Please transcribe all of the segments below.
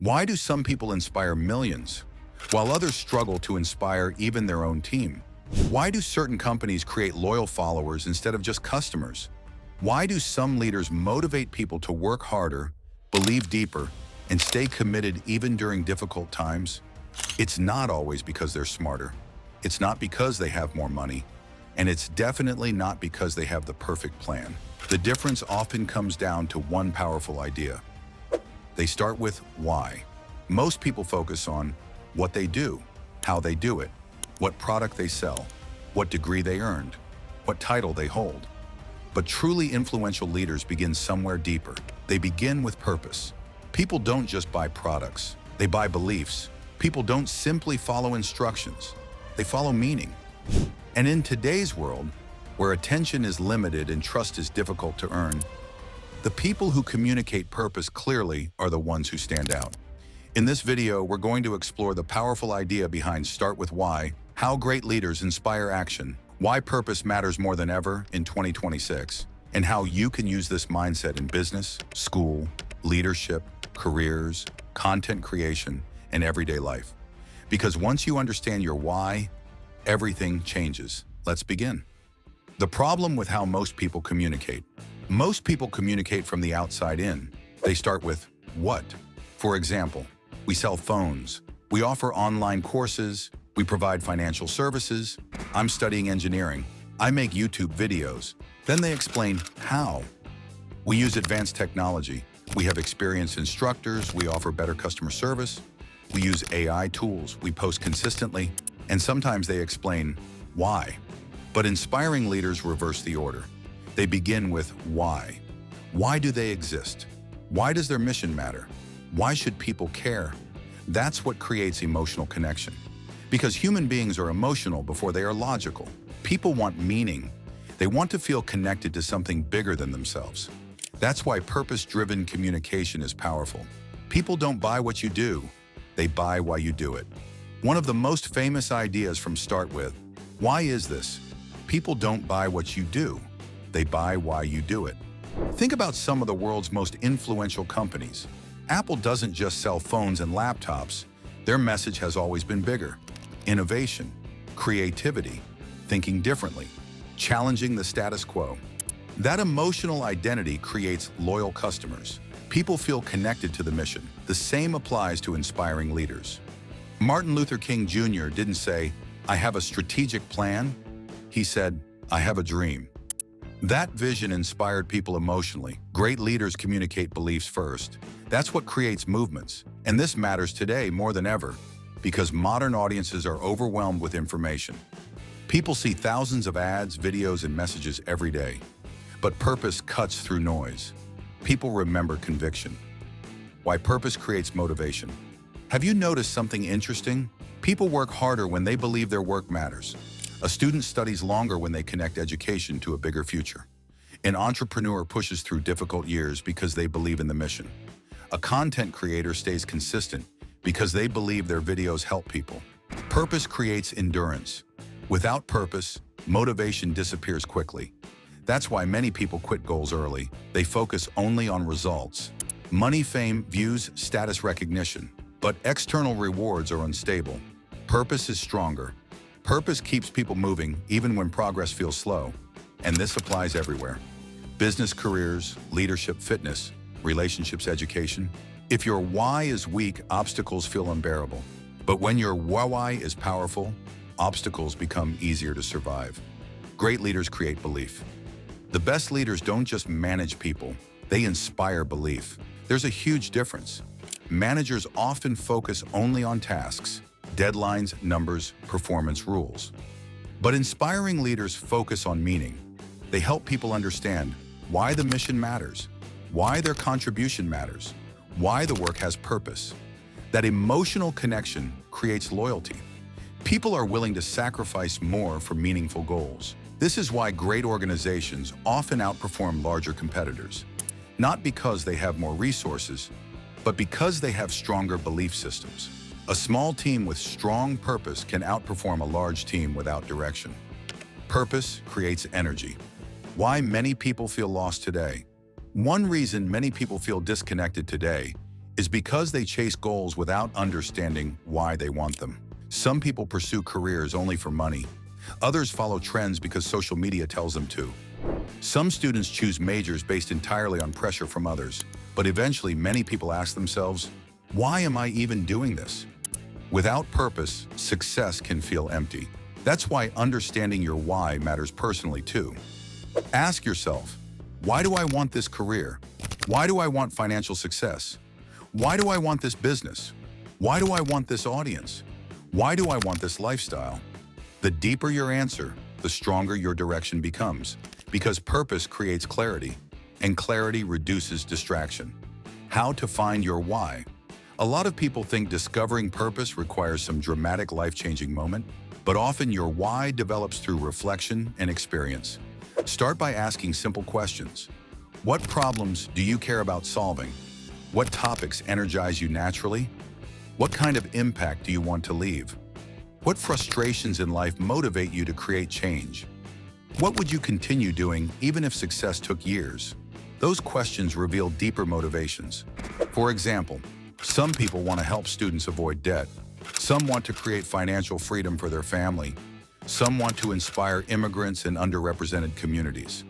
Why do some people inspire millions, while others struggle to inspire even their own team? Why do certain companies create loyal followers instead of just customers? Why do some leaders motivate people to work harder, believe deeper, and stay committed even during difficult times? It's not always because they're smarter. It's not because they have more money. And it's definitely not because they have the perfect plan. The difference often comes down to one powerful idea. They start with why. Most people focus on what they do, how they do it, what product they sell, what degree they earned, what title they hold. But truly influential leaders begin somewhere deeper. They begin with purpose. People don't just buy products, they buy beliefs. People don't simply follow instructions, they follow meaning. And in today's world, where attention is limited and trust is difficult to earn, the people who communicate purpose clearly are the ones who stand out. In this video, we're going to explore the powerful idea behind Start with Why, how great leaders inspire action, why purpose matters more than ever in 2026, and how you can use this mindset in business, school, leadership, careers, content creation, and everyday life. Because once you understand your why, everything changes. Let's begin. The problem with how most people communicate. Most people communicate from the outside in. They start with what? For example, we sell phones, we offer online courses, we provide financial services, I'm studying engineering, I make YouTube videos. Then they explain how. We use advanced technology, we have experienced instructors, we offer better customer service, we use AI tools, we post consistently, and sometimes they explain why. But inspiring leaders reverse the order. They begin with why. Why do they exist? Why does their mission matter? Why should people care? That's what creates emotional connection. Because human beings are emotional before they are logical. People want meaning. They want to feel connected to something bigger than themselves. That's why purpose-driven communication is powerful. People don't buy what you do, they buy why you do it. One of the most famous ideas from Start With, why is this? People don't buy what you do, they buy why you do it. Think about some of the world's most influential companies. Apple doesn't just sell phones and laptops. Their message has always been bigger. Innovation, creativity, thinking differently, challenging the status quo. That emotional identity creates loyal customers. People feel connected to the mission. The same applies to inspiring leaders. Martin Luther King Jr. didn't say, "I have a strategic plan." He said, "I have a dream." That vision inspired people emotionally. Great leaders communicate beliefs first. That's what creates movements. And this matters today more than ever, because modern audiences are overwhelmed with information. People see thousands of ads, videos, and messages every day. But purpose cuts through noise. People remember conviction. Why purpose creates motivation. Have you noticed something interesting? People work harder when they believe their work matters. A student studies longer when they connect education to a bigger future. An entrepreneur pushes through difficult years because they believe in the mission. A content creator stays consistent because they believe their videos help people. Purpose creates endurance. Without purpose, motivation disappears quickly. That's why many people quit goals early. They focus only on results. Money, fame, views, status recognition. But external rewards are unstable. Purpose is stronger. Purpose keeps people moving even when progress feels slow. And this applies everywhere. Business, careers, leadership, fitness, relationships, education. If your why is weak, obstacles feel unbearable. But when your why is powerful, obstacles become easier to survive. Great leaders create belief. The best leaders don't just manage people, they inspire belief. There's a huge difference. Managers often focus only on tasks, deadlines, numbers, performance rules. But inspiring leaders focus on meaning. They help people understand why the mission matters, why their contribution matters, why the work has purpose. That emotional connection creates loyalty. People are willing to sacrifice more for meaningful goals. This is why great organizations often outperform larger competitors. Not because they have more resources, but because they have stronger belief systems. A small team with strong purpose can outperform a large team without direction. Purpose creates energy. Why many people feel lost today. One reason many people feel disconnected today is because they chase goals without understanding why they want them. Some people pursue careers only for money. Others follow trends because social media tells them to. Some students choose majors based entirely on pressure from others. But eventually, many people ask themselves, why am I even doing this? Without purpose, success can feel empty. That's why understanding your why matters personally too. Ask yourself, why do I want this career? Why do I want financial success? Why do I want this business? Why do I want this audience? Why do I want this lifestyle? The deeper your answer, the stronger your direction becomes, because purpose creates clarity, and clarity reduces distraction. How to find your why? A lot of people think discovering purpose requires some dramatic life-changing moment, but often your why develops through reflection and experience. Start by asking simple questions. What problems do you care about solving? What topics energize you naturally? What kind of impact do you want to leave? What frustrations in life motivate you to create change? What would you continue doing even if success took years? Those questions reveal deeper motivations. For example, some people want to help students avoid debt. Some want to create financial freedom for their family. Some want to inspire immigrants in underrepresented communities.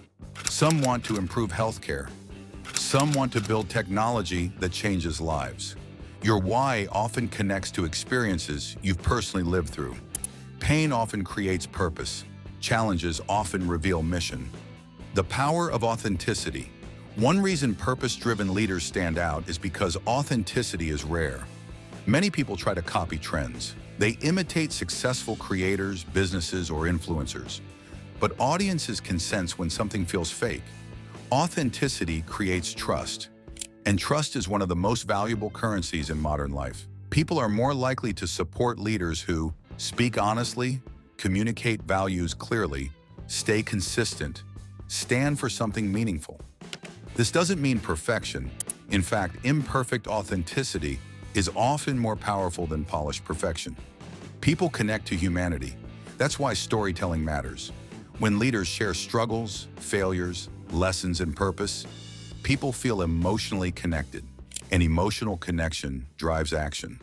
Some want to improve healthcare. Some want to build technology that changes lives. Your why often connects to experiences you've personally lived through. Pain often creates purpose. Challenges often reveal mission. The power of authenticity. One reason purpose-driven leaders stand out is because authenticity is rare. Many people try to copy trends. They imitate successful creators, businesses, or influencers. But audiences can sense when something feels fake. Authenticity creates trust. And trust is one of the most valuable currencies in modern life. People are more likely to support leaders who speak honestly, communicate values clearly, stay consistent, stand for something meaningful. This doesn't mean perfection. In fact, imperfect authenticity is often more powerful than polished perfection. People connect to humanity. That's why storytelling matters. When leaders share struggles, failures, lessons, and purpose, people feel emotionally connected. And emotional connection drives action.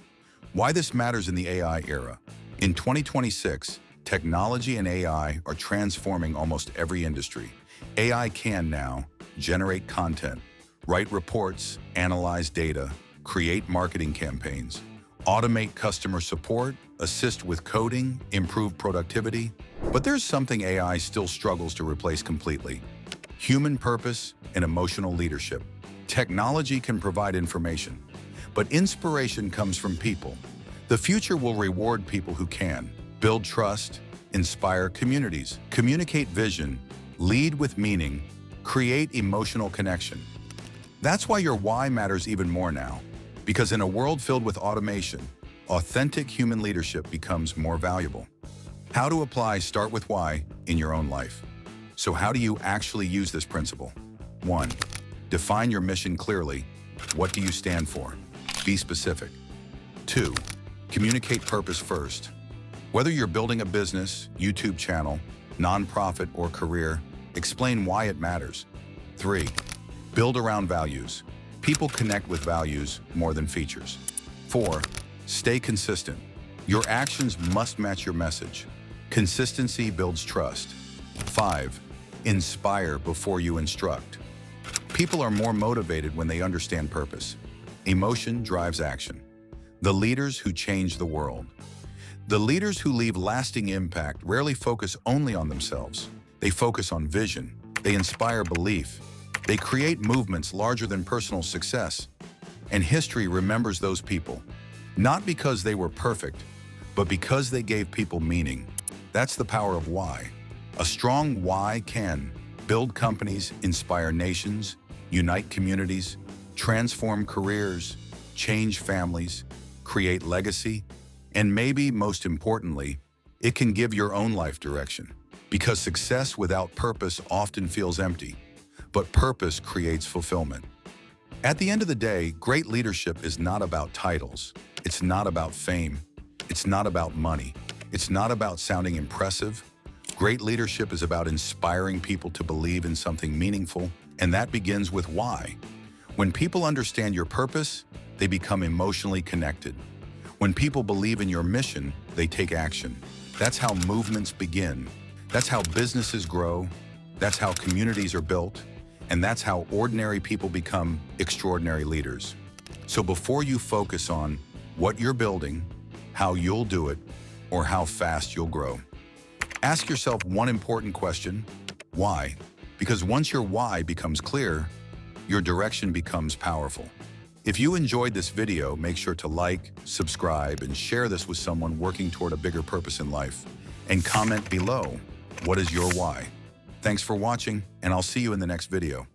Why this matters in the AI era. In 2026, technology and AI are transforming almost every industry. AI can now generate content, write reports, analyze data, create marketing campaigns, automate customer support, assist with coding, improve productivity. But there's something AI still struggles to replace completely: human purpose and emotional leadership. Technology can provide information, but inspiration comes from people. The future will reward people who can build trust, inspire communities, communicate vision, lead with meaning, create emotional connection. That's why your why matters even more now, because in a world filled with automation, authentic human leadership becomes more valuable. How to apply Start with Why in your own life. So how do you actually use this principle? 1. Define your mission clearly. What do you stand for? Be specific. 2. Communicate purpose first. Whether you're building a business, YouTube channel, nonprofit, or career, explain why it matters. 3. Build around values. People connect with values more than features. 4. Stay consistent. Your actions must match your message. Consistency builds trust. 5. Inspire before you instruct. People are more motivated when they understand purpose. Emotion drives action. The leaders who change the world. The leaders who leave lasting impact rarely focus only on themselves. They focus on vision. They inspire belief. They create movements larger than personal success. And history remembers those people, not because they were perfect, but because they gave people meaning. That's the power of why. A strong why can build companies, inspire nations, unite communities, transform careers, change families, create legacy, and maybe most importantly, it can give your own life direction. Because success without purpose often feels empty, but purpose creates fulfillment. At the end of the day, great leadership is not about titles. It's not about fame. It's not about money. It's not about sounding impressive. Great leadership is about inspiring people to believe in something meaningful, and that begins with why. When people understand your purpose, they become emotionally connected. When people believe in your mission, they take action. That's how movements begin. That's how businesses grow. That's how communities are built. And that's how ordinary people become extraordinary leaders. So before you focus on what you're building, how you'll do it, or how fast you'll grow, ask yourself one important question: why? Because once your why becomes clear, your direction becomes powerful. If you enjoyed this video, make sure to like, subscribe, and share this with someone working toward a bigger purpose in life. And comment below, what is your why? Thanks for watching, and I'll see you in the next video.